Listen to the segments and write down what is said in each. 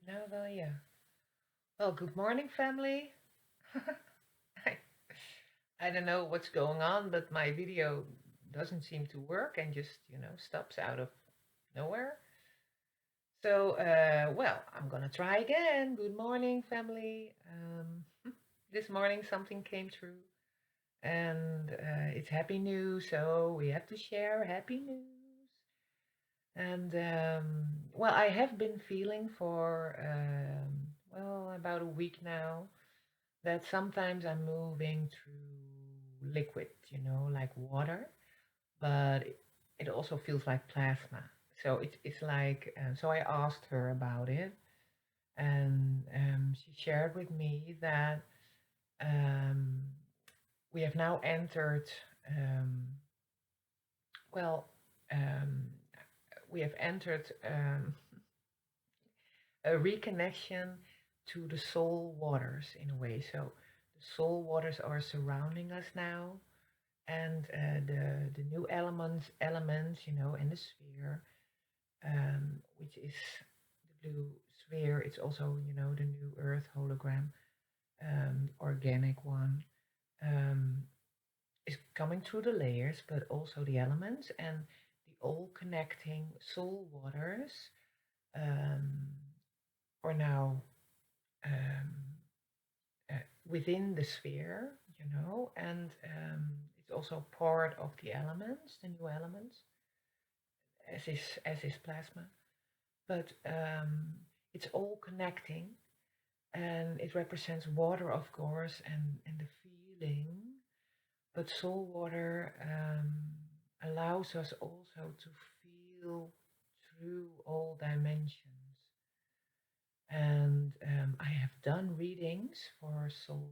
No, well, yeah. Well, good morning, family. I, I don't know what's going on, but my video doesn't seem to work and just, stops out of nowhere. So, well, I'm gonna try again. Good morning, family. This morning something came through, and it's happy news, so we have to share happy news. And well, I have been feeling for well about a week now that sometimes I'm moving through liquid, like water, but it also feels like plasma. So it's like, so I asked her about it, and she shared with me that um, we have now entered, um, well, um, we have entered a reconnection to the soul waters in a way. So the soul waters are surrounding us now, and the new elements, in the sphere, which is the blue sphere. It's also the new Earth hologram, organic one, um, is coming through the layers, but also the elements and the all connecting soul waters um, are now um, within the sphere, and it's also part of the elements, the new elements, as is plasma. But it's all connecting, and it represents water, of course, and the feeling. But soul water allows us also to feel through all dimensions. And I have done readings for soul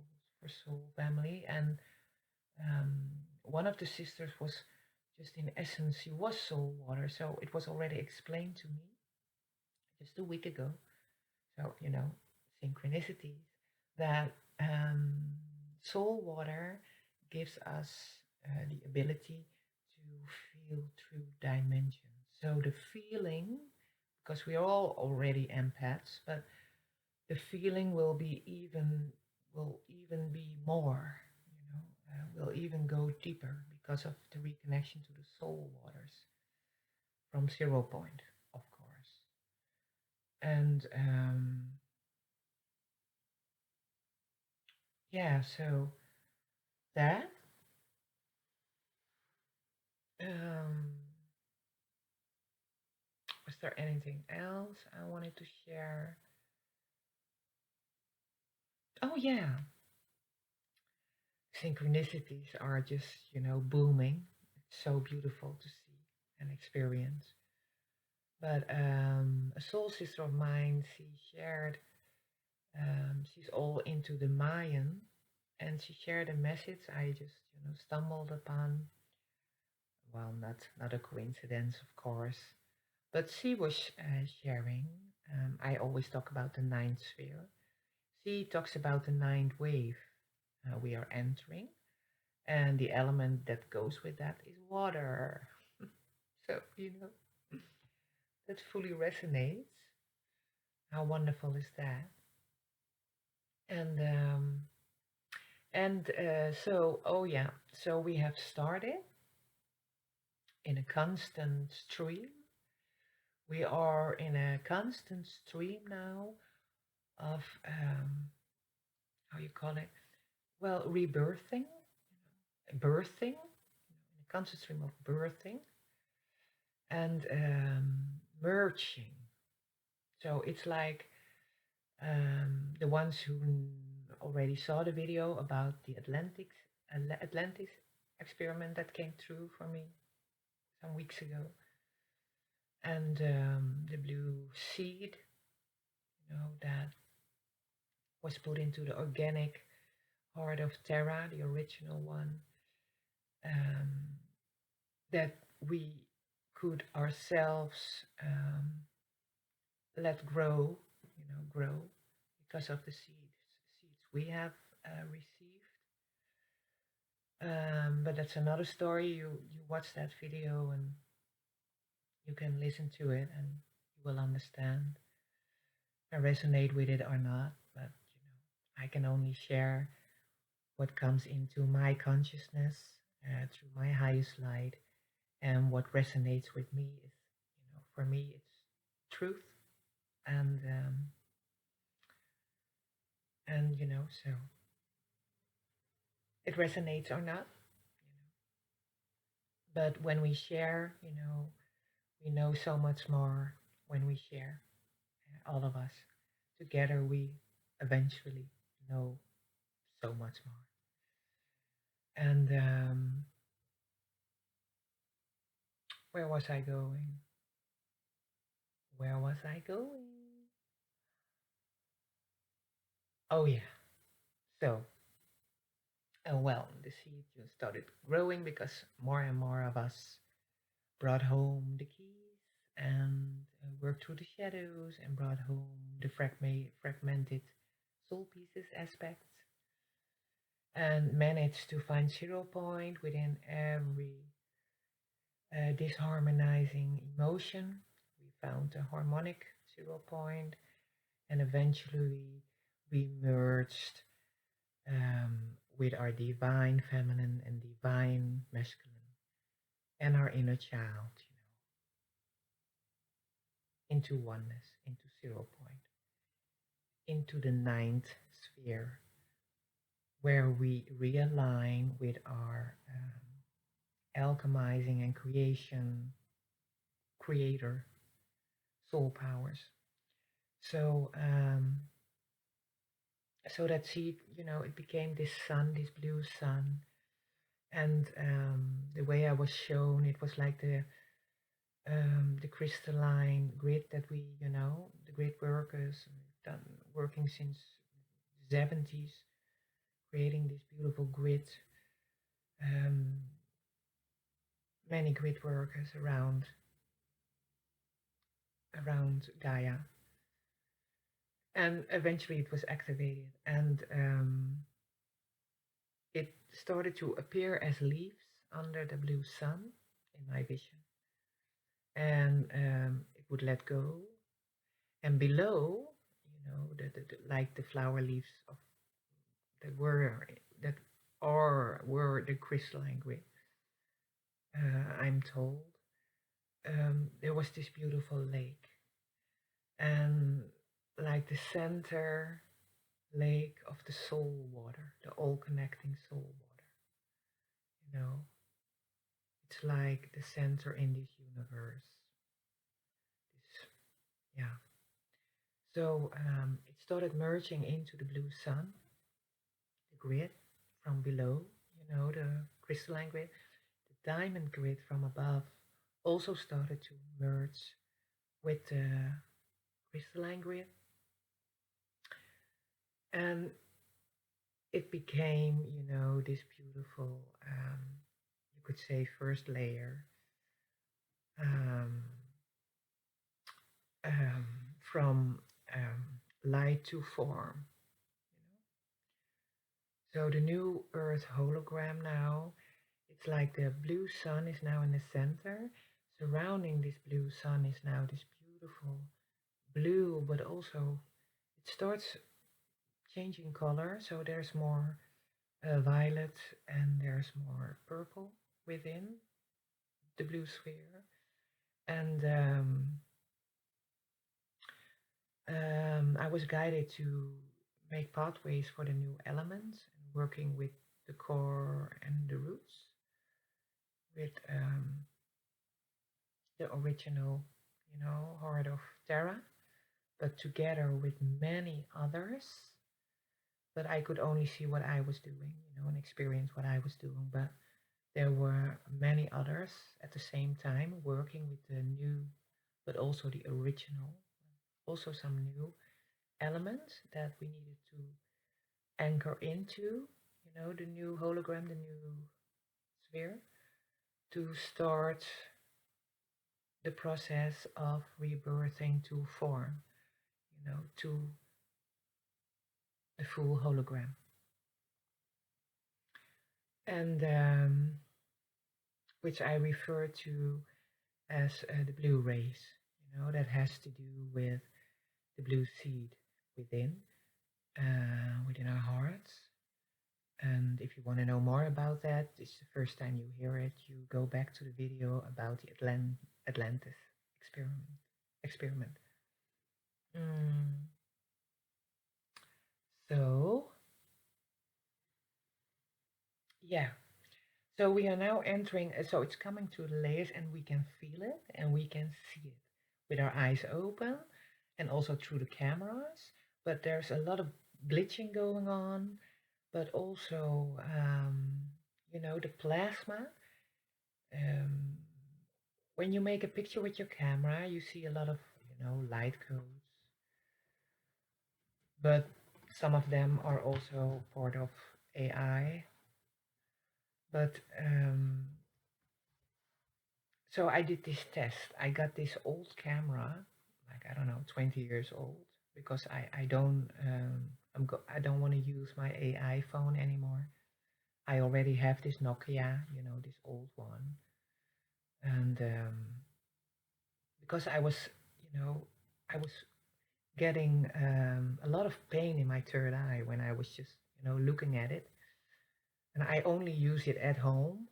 family, and um, one of the sisters was just in essence she was soul water, so it was already explained to me just a week ago. So synchronicities that um, soul water gives us the ability to feel through dimensions. So the feeling, because we are all already empaths, but the feeling will even be more, will even go deeper because of the reconnection to the soul waters from 0 point, of course. And yeah, so that um, was there anything else I wanted to share? Oh yeah, synchronicities are just booming. It's so beautiful to see and experience. But a soul sister of mine, she shared, she's all into the Mayan, and she shared a message I just, stumbled upon. Well, not a coincidence, of course, but she was sharing. I always talk about the ninth sphere. She talks about the ninth wave we are entering, and the element that goes with that is water. So, that fully resonates. How wonderful is that? And so, oh yeah, so we have started in a constant stream. We are in a constant stream now of how you call it? Well, rebirthing, birthing, in a constant stream of birthing and merging. So it's like the ones who already saw the video about the Atlantis experiment that came through for me some weeks ago, and the blue seed, that was put into the organic heart of Terra, the original one, um, that we could ourselves let grow because of the seeds we have received. But that's another story. You watch that video and you can listen to it and you will understand. resonate with it or not, but I can only share what comes into my consciousness through my highest light, and what resonates with me is, for me, it's truth, and so it resonates or not, but when we share, we know so much more when we share, all of us together. We eventually know so much more. And where was I going? Where was I going? Oh, yeah. So, well, the seed just started growing because more and more of us brought home the keys and worked through the shadows and brought home the fragmented soul pieces aspects and managed to find 0 point within every disharmonizing emotion. We found a harmonic 0 point, and eventually we merged with our divine feminine and divine masculine and our inner child, into oneness, into 0 point, into the ninth sphere, where we realign with our alchemizing and creator soul powers. So, so that seed, it became this sun, this blue sun, and the way I was shown, it was like the crystalline grid that we, the grid workers, done working since the 70s, creating this beautiful grid. Um, Many grid workers around Gaia, and eventually it was activated, and it started to appear as leaves under the blue sun in my vision, and it would let go, and below, like the flower leaves of that were that were the crystalline grid. I'm told there was this beautiful lake, and like the center lake of the soul water, the all connecting soul water. It's like the center in this universe. This, yeah. So it started merging into the blue sun, the grid from below, the crystalline grid. The diamond grid from above also started to merge with the crystalline grid. And it became, this beautiful, you could say, first layer, um, um, from light to form. So the new Earth hologram now, it's like the blue sun is now in the center. Surrounding this blue sun is now this beautiful blue, but also it starts changing color. So there's more violet and there's more purple within the blue sphere. And I was guided to make pathways for the new elements and working with the core and the roots, with the original, heart of Terra, but together with many others. But I could only see what I was doing, and experience what I was doing. But there were many others at the same time working with the new, but also the original, also some new elements that we needed to anchor into, the new hologram, the new sphere, to start the process of rebirthing to form, to the full hologram. And which I refer to as the blue rays, that has to do with the blue seed within, within our hearts. And if you want to know more about that, it's the first time you hear it, you go back to the video about the Atlantis experiment. Experiment. Mm, so, yeah. So we are now entering, so it's coming to the layers and we can feel it and we can see it with our eyes open and also through the cameras. But there's a lot of glitching going on, but also, the plasma. Um, when you make a picture with your camera, you see a lot of, light codes, but some of them are also part of AI. But so I did this test. I got this old camera, like I don't know, 20 years old, because I don't I don't want to use my AI phone anymore. I already have this Nokia, this old one, and because I was getting a lot of pain in my third eye when I was just looking at it, and I only use it at home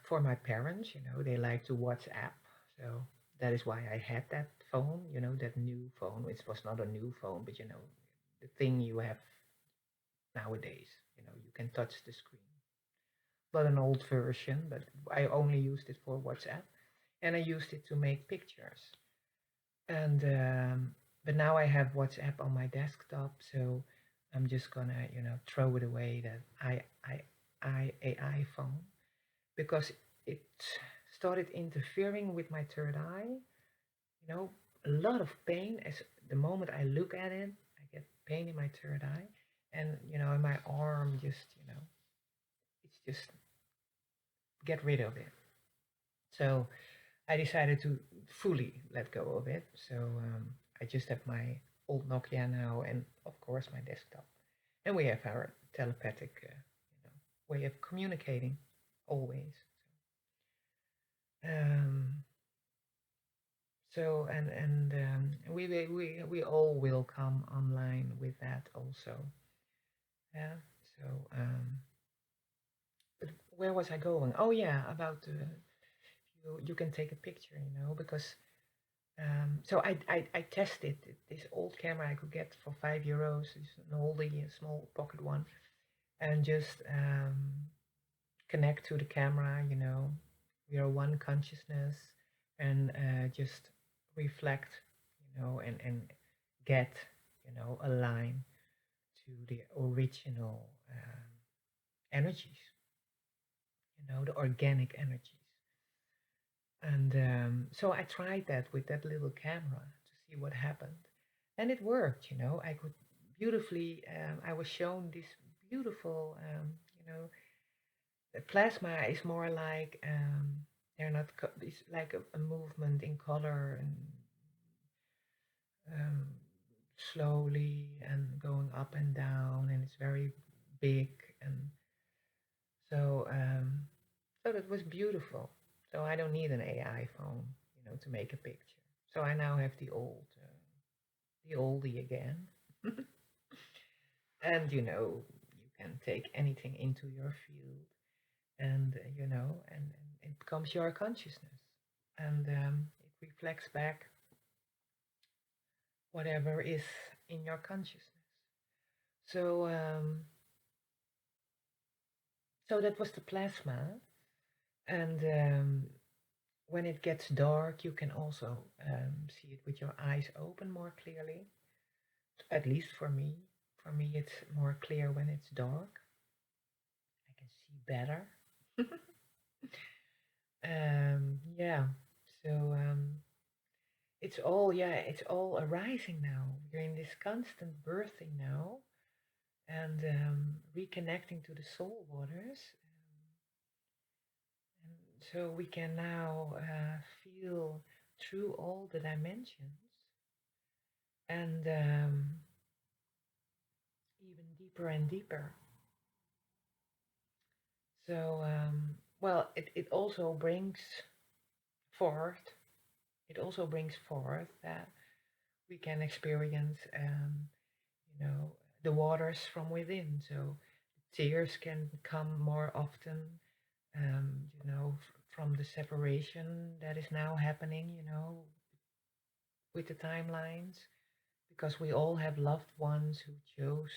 for my parents. They like to WhatsApp, so that is why I had that phone. That new phone. It was not a new phone, but the thing you have nowadays. You can touch the screen. But an old version, but I only used it for WhatsApp, and I used it to make pictures. And but now I have WhatsApp on my desktop, so I'm just gonna throw it away, that AI phone, because it started interfering with my third eye. You know, a lot of pain. As the moment I look at it, I get pain in my third eye, and in my arm. Just it's just get rid of it. So I decided to fully let go of it. So I just have my old Nokia now, and of course my desktop, and we have our telepathic, way of communicating always. Um, so we all will come online with that also. Yeah. So but where was I going? Oh yeah, about you can take a picture, because so I tested this old camera I could get for €5. It's an oldie, a small pocket one, and just connect to the camera. We are one consciousness, and just reflect, and get, a line to the original energies, the organic energies. And so I tried that with that little camera to see what happened. And it worked. I could beautifully, I was shown this beautiful, the plasma is more like, they're not, it's like a movement in color, and um, slowly and going up and down, and it's very big. And so, so that was beautiful. So I don't need an AI phone, to make a picture. So I now have the oldie again, and you can take anything into your field, and and it becomes your consciousness, and it reflects back whatever is in your consciousness. So so that was the plasma, and when it gets dark, you can also see it with your eyes open more clearly. At least for me. For me, it's more clear when it's dark. I can see better. Yeah. So it's all arising now. You're in this constant birthing now, and reconnecting to the soul waters. And so we can now feel through all the dimensions, and even deeper and deeper. So, well, it also brings forth, it also brings forth that. we can experience, you know, the waters from within. So tears can come more often, from the separation that is now happening, with the timelines, because we all have loved ones who chose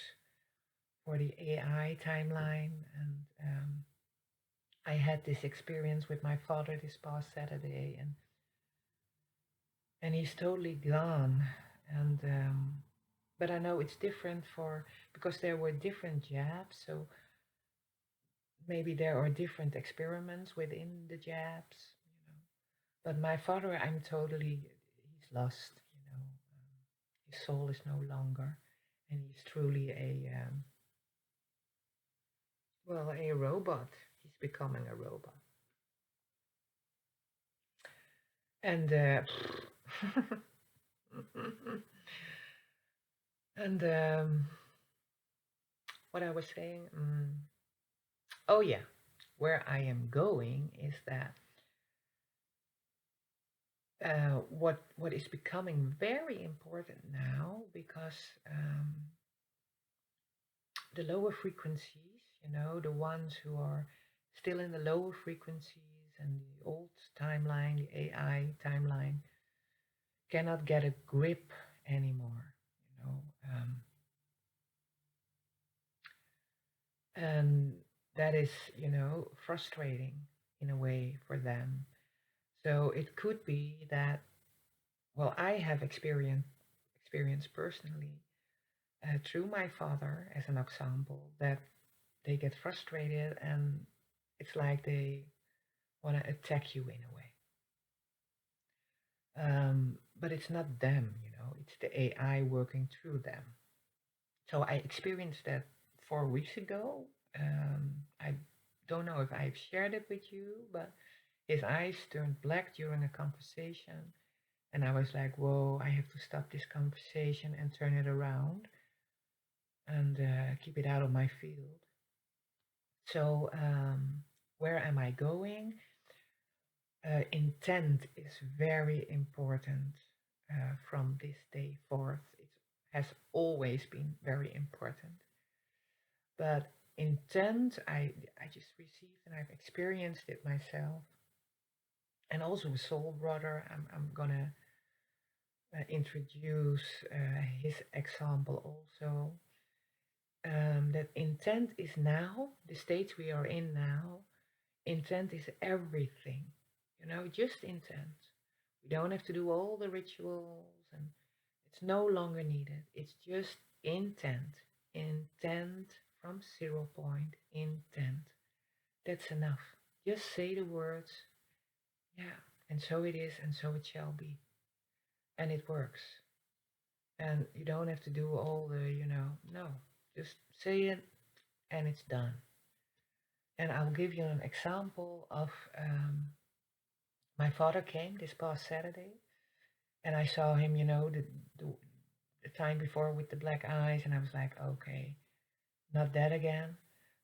for the AI timeline. And I had this experience with my father this past Saturday, and he's totally gone. And but I know it's different for because there were different jabs, so maybe there are different experiments within the jabs, you know. But my father, he's lost, his soul is no longer, and he's truly a robot. He's becoming a robot. And and what I was saying, oh yeah, where I am going is that what is becoming very important now, because um, the lower frequencies, the ones who are still in the lower frequencies and the old timeline, the AI timeline, cannot get a grip anymore, you know, and that is, frustrating in a way for them. So it could be that, well, I have experienced personally through my father as an example, that they get frustrated and it's like they want to attack you in a way. But it's not them, it's the AI working through them. So I experienced that 4 weeks ago. I don't know if I've shared it with you, but his eyes turned black during a conversation. And I was like, whoa, I have to stop this conversation and turn it around and keep it out of my field. So, where am I going? Intent is very important from this day forth. It has always been very important. But intent, I just received and I've experienced it myself. And also with Soul Brother, I'm gonna introduce his example also. That intent is now, the stage we are in now, intent is everything, just intent. We don't have to do all the rituals, and it's no longer needed. It's just intent. Intent from 0 point, intent. That's enough. Just say the words, yeah, and so it is, and so it shall be. And it works. And you don't have to do all the, no. Just say it, and it's done. And I'll give you an example of my father came this past Saturday, and I saw him, the, the time before with the black eyes, and I was like, okay, not that again.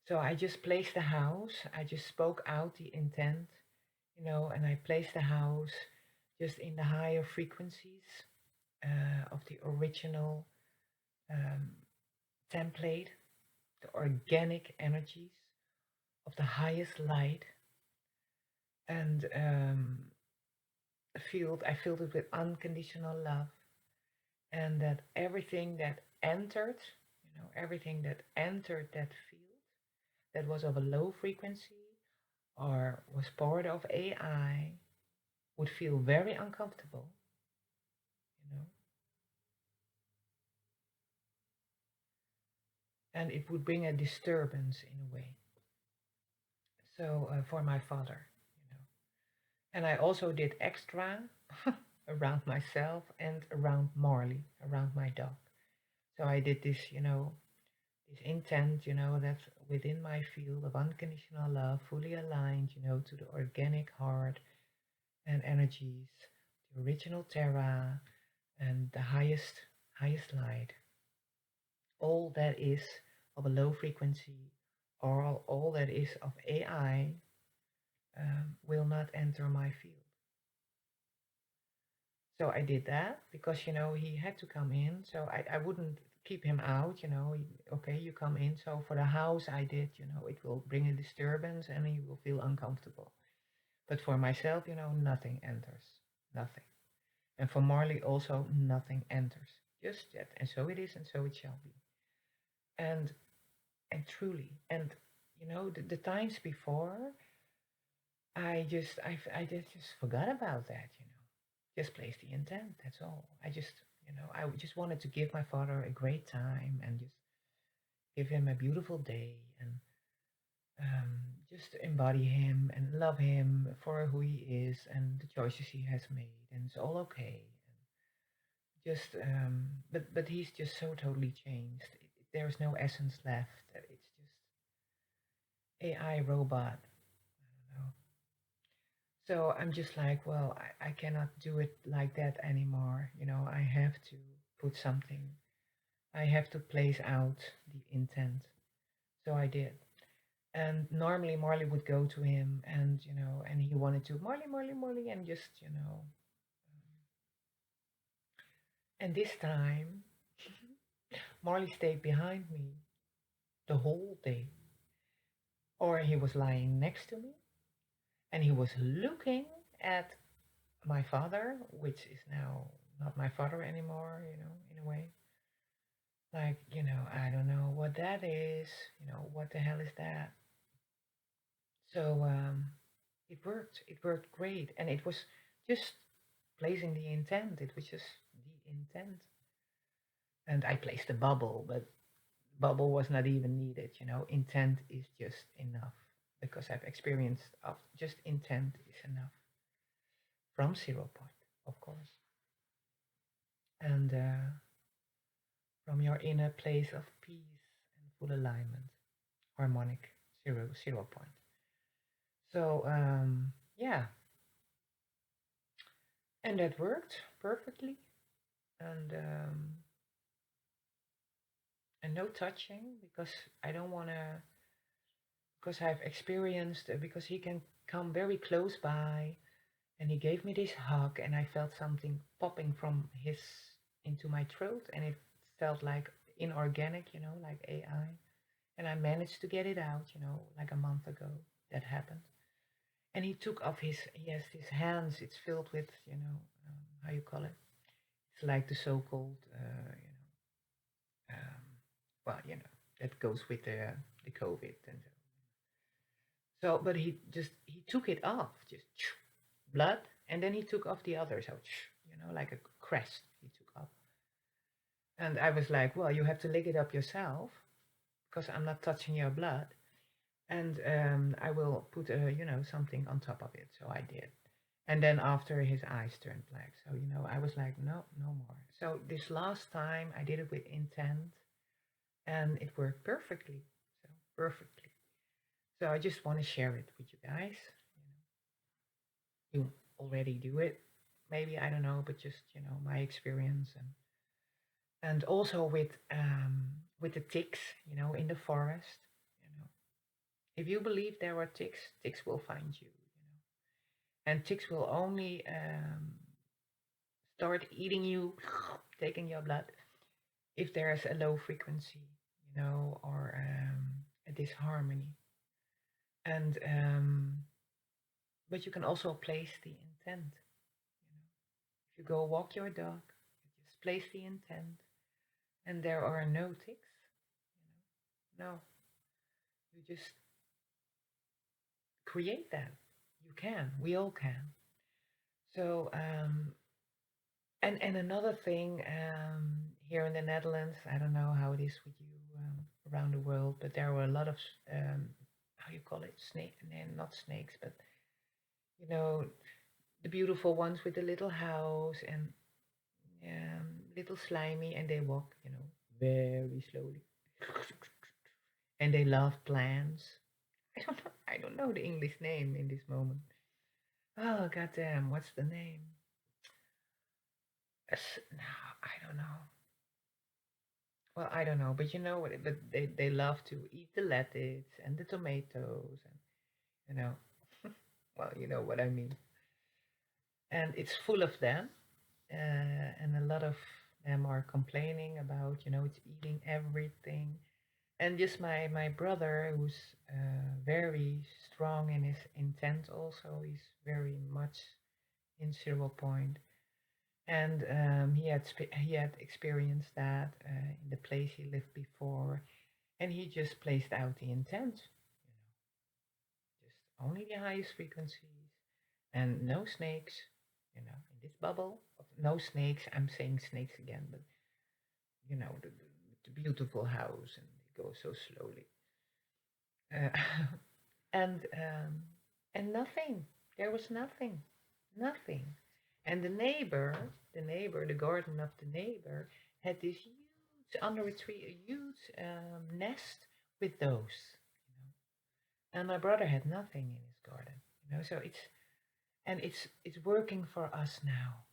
So I just placed the house. I just spoke out the intent, and I placed the house just in the higher frequencies of the original um, template, the organic energies of the highest light, and I filled it with unconditional love, and that everything that entered that field that was of a low frequency or was part of AI would feel very uncomfortable, you know, and it would bring a disturbance in a way. So for my father, you know, and I also did extra around myself and around Marley, around my dog. So I did this, this intent, that's within my field of unconditional love, fully aligned, to the organic heart and energies, the original Terra, and the highest light. All that is of a low frequency, or all that is of AI, will not enter my field. So I did that because, he had to come in. So I wouldn't keep him out, okay, you come in. So for the house, I did, it will bring a disturbance and he will feel uncomfortable. But for myself, nothing enters. Nothing. And for Marley also, nothing enters. Just that. And so it is, and so it shall be. And and truly, and the times before, I just forgot about that. Just place the intent. That's all. I just wanted to give my father a great time and just give him a beautiful day and just embody him and love him for who he is and the choices he has made, and it's all okay. Just but he's just so totally changed. There's no essence left. It's just AI robot. I don't know. So I'm just like, well, I cannot do it like that anymore. I have to put something. I have to place out the intent. So I did. And normally Marley would go to him and, and he wanted to, Marley, Marley, Marley, and just, and this time Marley stayed behind me the whole day. Or he was lying next to me and he was looking at my father, which is now not my father anymore, in a way. Like, I don't know what that is, what the hell is that? So it worked. It worked great. And it was just placing the intent. It was just the intent. And I placed a bubble, but bubble was not even needed, Intent is just enough because I've experienced of just intent is enough from 0 point, of course. And from your inner place of peace and full alignment, harmonic 0 point. So yeah, and that worked perfectly, and um, and no touching because I don't want to, because I've experienced, because he can come very close by, and he gave me this hug, and I felt something popping from his into my throat, and it felt like inorganic, like AI, and I managed to get it out, like a month ago that happened. And he took off he has his hands, it's filled with, how you call it? It's like the so-called, um, well, that goes with the COVID. And so, but he took it off, just blood, and then he took off the other, so, like a crest he took off. And I was like, well, you have to lick it up yourself, because I'm not touching your blood. And I will put, something on top of it. So I did. And then after his eyes turned black. So, I was like, no, no more. So this last time I did it with intent and it worked perfectly. So perfectly. So I just want to share it with you guys. You already do it. Maybe, I don't know, but just, my experience and also with the ticks, in the forest, you know. If you believe there are ticks, ticks will find you, and ticks will only start eating you, taking your blood, if there's a low frequency, or a disharmony. And but you can also place the intent. If you go walk your dog, you just place the intent, and there are no ticks. No, you just create that. You can. We all can. So and another thing, here in the Netherlands, I don't know how it is with you around the world, but there were a lot of how you call it, snake, not snakes, but you know the beautiful ones with the little house and little slimy, and they walk, very slowly, and they love plants. I don't know the English name in this moment. Oh goddamn, what's the name? No, I don't know. Well, I don't know, but but they love to eat the lettuce and the tomatoes, and you know, well, you know what I mean. And it's full of them, and a lot of them are complaining about, it's eating everything. And just my brother, who's very strong in his intent, also, he's very much in 0 point, and he had experienced that in the place he lived before, and he just placed out the intent, just only the highest frequencies, and no snakes, in this bubble of no snakes. I'm saying snakes again, but the beautiful house, and it goes so slowly, uh, and nothing. There was nothing, nothing. And the garden of the neighbor had this huge under a tree, a huge nest with those. You know. And my brother had nothing in his garden. So it's working for us now.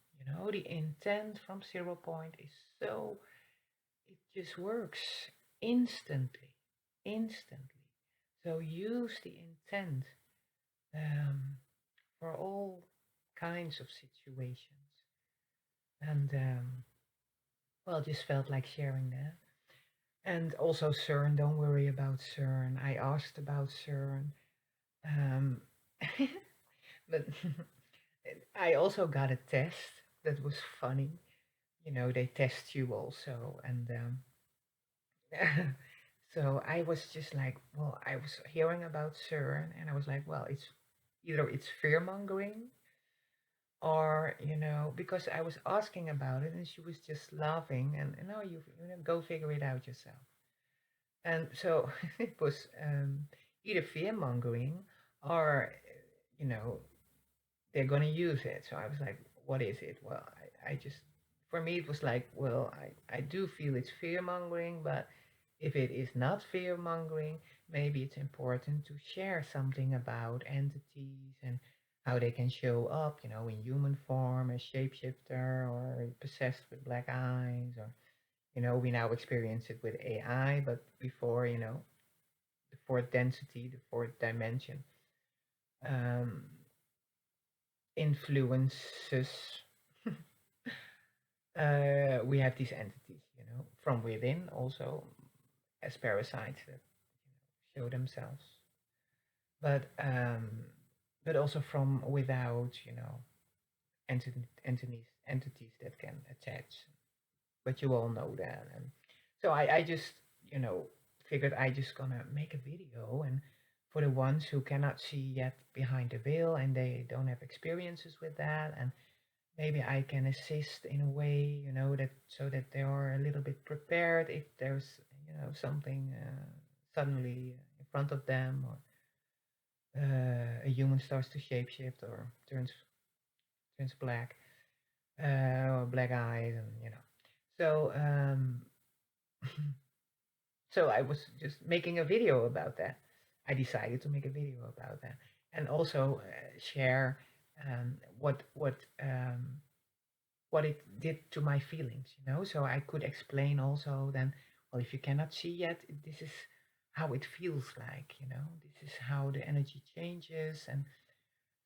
The intent from 0 point is so, it just works instantly, instantly. So use the intent um, for all kinds of situations. And well, just felt like sharing that. And also CERN, don't worry about CERN. I asked about CERN. Um, but I also got a test that was funny. They test you also. And so I was just like, well, I was hearing about CERN, and I was like, well, it's fear mongering, or because I was asking about it, and she was just laughing, and no, go figure it out yourself. And so it was either fear mongering, or you know they're going to use it. So I was like, what is it? Well, I just, for me, it was like, well, I do feel it's fear mongering, but if it is not fear mongering, maybe it's important to share something about entities and how they can show up, in human form as shapeshifter or possessed with black eyes, or, we now experience it with AI, but before, the fourth density, the fourth dimension. Um, Influences, we have these entities, from within also, as parasites that show themselves, but also from without, entities that can attach. But you all know that, and so I just, you know, figured I just gonna make a video, and for the ones who cannot see yet behind the veil and they don't have experiences with that, and maybe I can assist in a way, that so that they are a little bit prepared if there's, something suddenly in front of them, or a human starts to shapeshift or turns black, or black eyes, and So so I was just making a video about that. I decided to make a video about that, and also share um, what what um, what it did to my feelings, so I could explain also then, well, if you cannot see yet, this is how it feels like, this is how the energy changes. And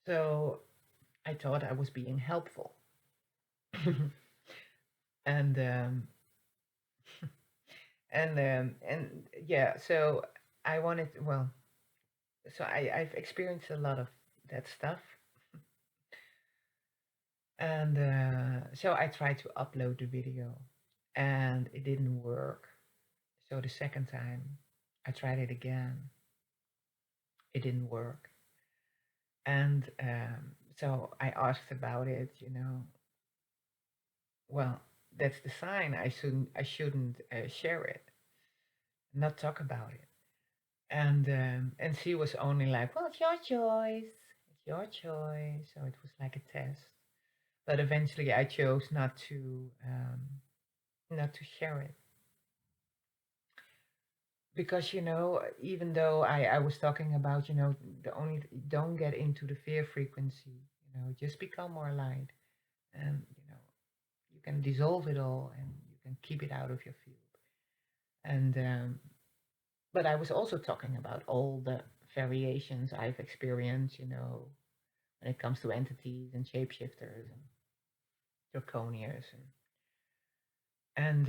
so I thought I was being helpful. and and yeah, so I wanted, well, so I've experienced a lot of that stuff, and so I tried to upload the video, and it didn't work. So the second time I tried it again, it didn't work. And so I asked about it, well, that's the sign I shouldn't share it, not talk about it. And she was only like, well, it's your choice. It's your choice. So it was like a test. But eventually I chose not to share it, because even though I was talking about, the only, don't get into the fear frequency, just become more light, and you can dissolve it all, and you can keep it out of your field. And but I was also talking about all the variations I've experienced, when it comes to entities and shapeshifters, and draconians, and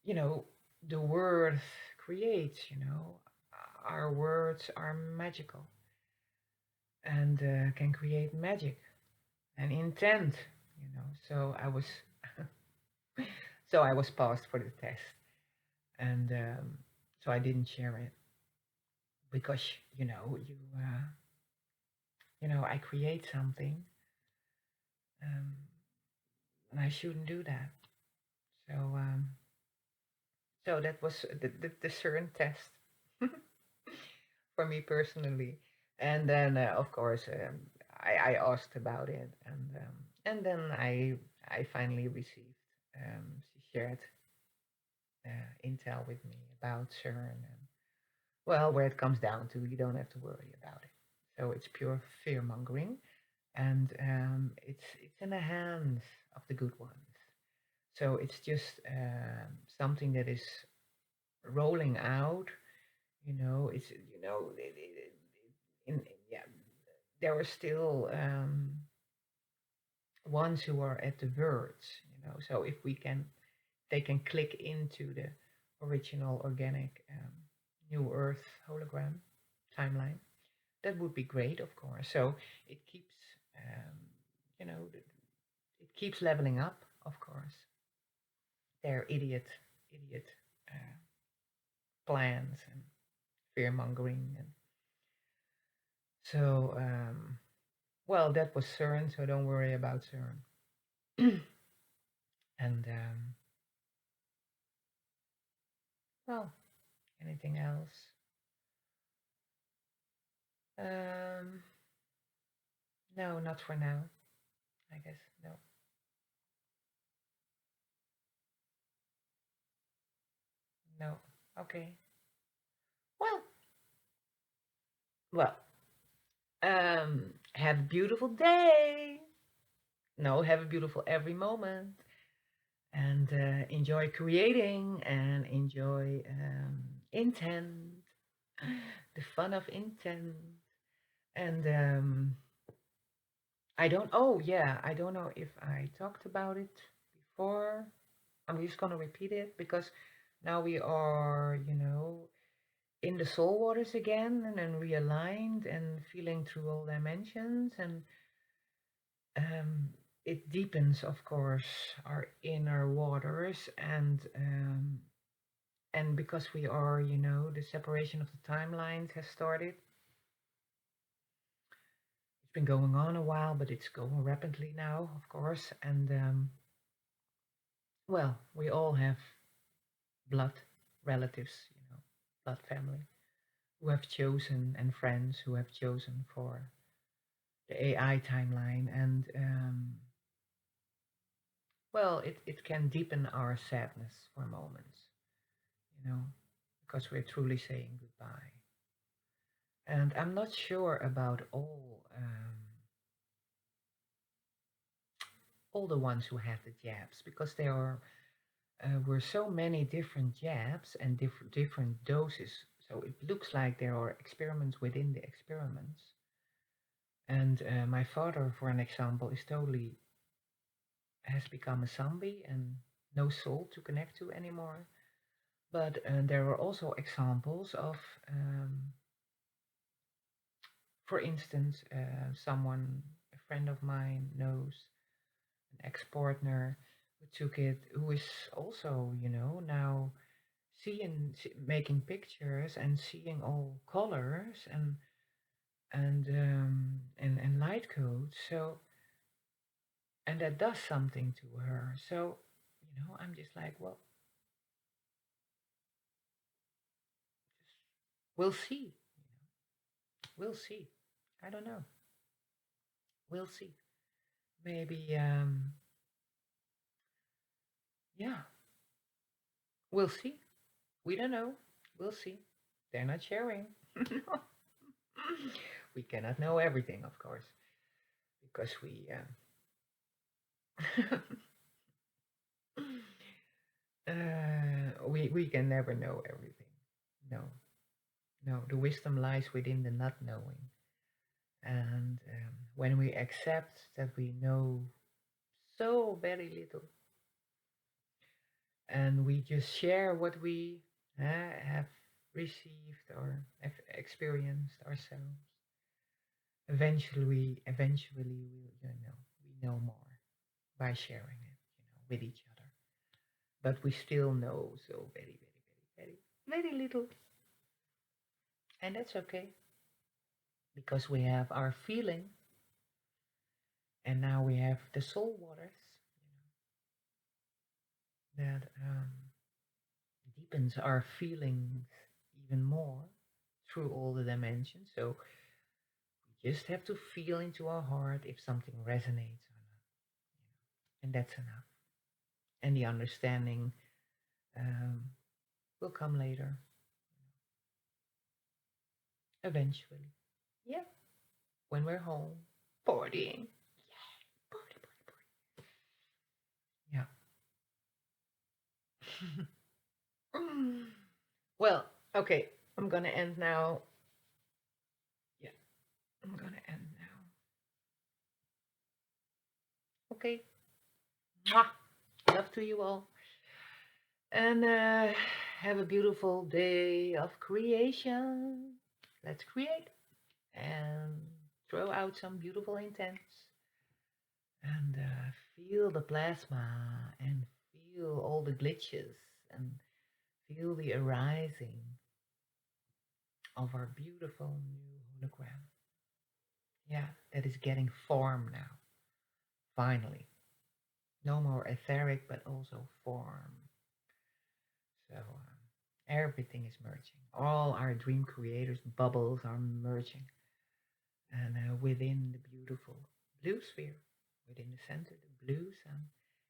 you know, the word creates. Our words are magical and can create magic and intent. So I was passed for the test, and so I didn't share it because I create something, um, and I shouldn't do that. So that was the certain test for me personally. And then of course I asked about it, and then I finally received. She shared intel with me about CERN, and well, where it comes down to, you don't have to worry about it. So it's pure fear mongering, and it's in the hands of the good ones. So it's just something that is rolling out. It's in yeah, there are still ones who are at the verge. So if they can click into the original organic New Earth hologram timeline. That would be great, of course. So it keeps, um, it keeps leveling up, of course. Their idiot uh, plans and fear mongering, and so well, that was CERN. So don't worry about CERN. And well, anything else? Um, no, not for now. I guess no. No. Okay. Well, well. Have a beautiful day. No, have a beautiful every moment, and enjoy creating and enjoy intent, the fun of intent. And I don't. Oh yeah, I don't know if I talked about it before. I'm just gonna repeat it because now we are, in the soul waters again, and then realigned and feeling through all dimensions, and um, it deepens, of course, our inner waters, and because we are, the separation of the timelines has started. It's been going on a while, but it's going rapidly now, of course. And well, we all have blood relatives, blood family who have chosen, and friends who have chosen for the AI timeline, and well, it can deepen our sadness for moments, you know, because we're truly saying goodbye. And I'm not sure about all the ones who had the jabs, because there were so many different jabs and different doses. So it looks like there are experiments within the experiments. And my father, for an example, is totally has become a zombie and no soul to connect to anymore. But there are also examples of, for instance, someone, a friend of mine, knows an ex-partner who took it, who is also, now making pictures and seeing all colors and light codes. So, and that does something to her. So, I'm just like, well, we'll see. We'll see. I don't know. We'll see. Maybe, yeah, we'll see. We don't know. We'll see. They're not sharing. We cannot know everything, of course, because we can never know everything. No, no. The wisdom lies within the not knowing, and when we accept that we know So very little. And we just share what we have received or have experienced ourselves. Eventually, we know more by sharing it, with each other. But we still know so very, very, very, very, very little, and that's okay because we have our feeling, and now we have the soul waters that deepens our feelings even more through all the dimensions. So we just have to feel into our heart if something resonates or not, and that's enough. And the understanding um, will come later, eventually. Yeah, when we're home, partying. Party, party, party. Yeah. Well, okay, I'm gonna end now. Yeah, I'm gonna end now. Okay. Mwah. Love to you all. And have a beautiful day of creation. Let's create and throw out some beautiful intents and feel the plasma and feel all the glitches and feel the arising of our beautiful new hologram. Yeah, that is getting form now. Finally. No more etheric, but also form. So everything is merging. All our dream creators bubbles are merging. And within the beautiful blue sphere, within the center, the blue sun.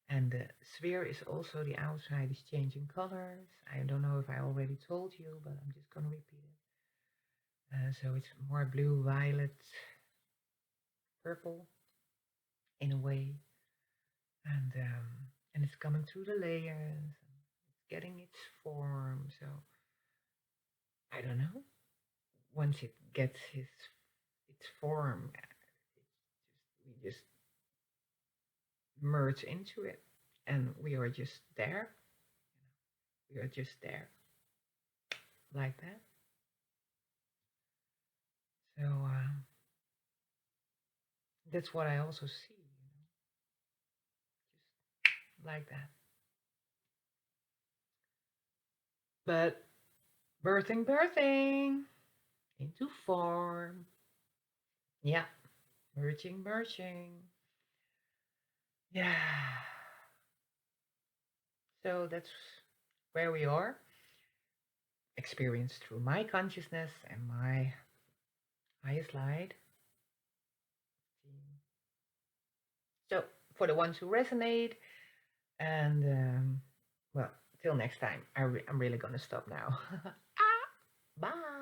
And the sphere is also the outside is changing colors. I don't know if I already told you, but I'm just going to repeat it. So it's more blue, violet, purple in a way. And it's coming through the layers. It's getting its form. So I don't know. Once it gets its form, we just merge into it, and we are just there. We are just there, like that. So that's what I also see, just like that. But birthing into form. Yeah, merging. Yeah. So that's where we are, experienced through my consciousness and my highest light. So for the ones who resonate, and well, till next time, I'm really gonna stop now. Bye.